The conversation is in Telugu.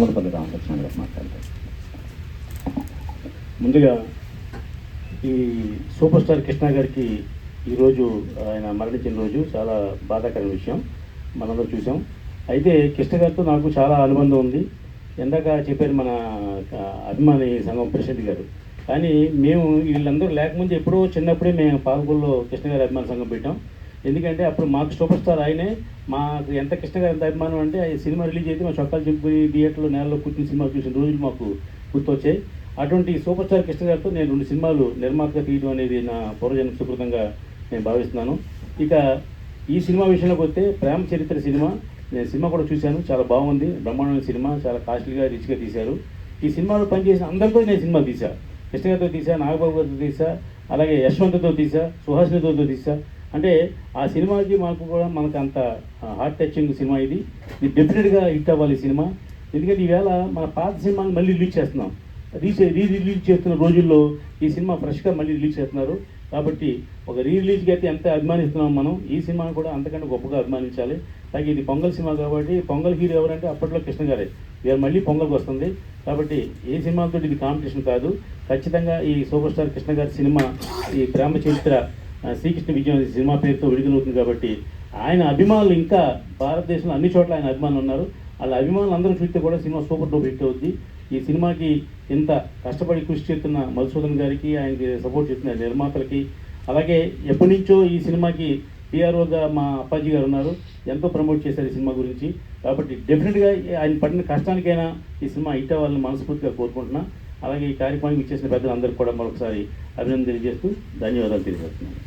తుమ్మలపల్లి రామకృష్ణ గారు మాట్లాడతారు. ముందుగా ఈ సూపర్ స్టార్ కృష్ణ గారికి ఈరోజు ఆయన మరణించిన రోజు చాలా బాధాకరమైన విషయం మనందరూ చూసాం. అయితే కృష్ణ గారితో నాకు చాలా అనుబంధం ఉంది. ఎందాక చెప్పారు మన అభిమాని సంఘం ప్రెసిడెంట్ గారు. కానీ మేము వీళ్ళందరూ లేకముందు ఎప్పుడో చిన్నప్పుడే మేము పాలకొల్లో కృష్ణ గారి అభిమాన సంఘం పెట్టాం. ఎందుకంటే అప్పుడు మాకు సూపర్ స్టార్ ఆయనే. మాకు ఎంత కృష్ణ గారి ఎంత అభిమానం అంటే ఆ సినిమా రిలీజ్ అయితే మా చొక్కాలు చింపుకుని థియేటర్లో నేలలో కూర్చుని సినిమా చూసిన రోజులు మాకు గుర్తొచ్చాయి. అటువంటి సూపర్ స్టార్ కృష్ణ గారితో నేను 2 సినిమాలు నిర్మాతగా తీయడం అనేది నా పూర్వజన్మ సుకృతంగా నేను భావిస్తున్నాను. ఇక ఈ సినిమా విషయంలోకి వస్తే ప్రేమ చరిత్ర సినిమా, నేను సినిమా కూడా చూశాను. చాలా బాగుంది, బ్రహ్మాండమైన సినిమా, చాలా కాస్ట్లీగా రిచ్గా తీశారు. ఈ సినిమాలో పనిచేసిన అందరితో నేను సినిమా తీసా. కృష్ణ గారితో తీసా, నాగబాబు గారితో తీసా, అలాగే యశ్వంత్తో తీసా, సుహాసినితో తీసా. అంటే ఆ సినిమాకి మనకు అంత హార్ట్ టచింగ్ సినిమా ఇది డెఫినెట్గా హిట్ అవ్వాలి ఈ సినిమా. ఎందుకంటే ఈవేళ మన పాత సినిమాని మళ్ళీ రిలీజ్ చేస్తున్నాం. రిలీజ్ చేస్తున్న రోజుల్లో ఈ సినిమా ఫ్రెష్గా మళ్ళీ రిలీజ్ చేస్తున్నారు. కాబట్టి ఒక రిలీజ్కి అయితే ఎంత అభిమానిస్తున్నాం మనం, ఈ సినిమాను కూడా అంతకంటే గొప్పగా అభిమానించాలి. అలాగే ఇది పొంగల్ సినిమా కాబట్టి పొంగల్ హీరో ఎవరంటే అప్పట్లో కృష్ణ గారే. ఇవాళ మళ్ళీ పొంగల్కి వస్తుంది కాబట్టి ఏ సినిమాతో ఇది కాంపిటీషన్ కాదు. ఖచ్చితంగా ఈ సూపర్ స్టార్ కృష్ణ గారి సినిమా ఈ ప్రేమ చరిత్ర శ్రీకృష్ణ విజయం సినిమా పేరుతో విడుదలవుతుంది. కాబట్టి ఆయన అభిమానులు ఇంకా భారతదేశంలో అన్ని చోట్ల ఆయన అభిమానులు ఉన్నారు. వాళ్ళ అభిమానులు అందరూ చూస్తే కూడా సినిమా సూపర్ డూపర్ హిట్ అవుద్ది. ఈ సినిమాకి ఇంత కష్టపడి కృషి చేస్తున్న మధుసూదన్ గారికి, ఆయనకి సపోర్ట్ చేస్తున్న నిర్మాతలకి, అలాగే ఎప్పటి నుంచో ఈ సినిమాకి పిఆర్ఓగా మా అప్పాజీ గారు ఉన్నారు, ఎంతో ప్రమోట్ చేశారు ఈ సినిమా గురించి. కాబట్టి డెఫినెట్గా ఆయన పడిన కష్టానికైనా ఈ సినిమా హిట్ అవ్వాలని మనస్ఫూర్తిగా కోరుకుంటున్నా. అలాగే ఈ కార్యక్రమానికి ఇచ్చేసిన పెద్దలందరికీ కూడా మరొకసారి అభినందన తెలియజేస్తూ ధన్యవాదాలు తెలియజేస్తున్నాను.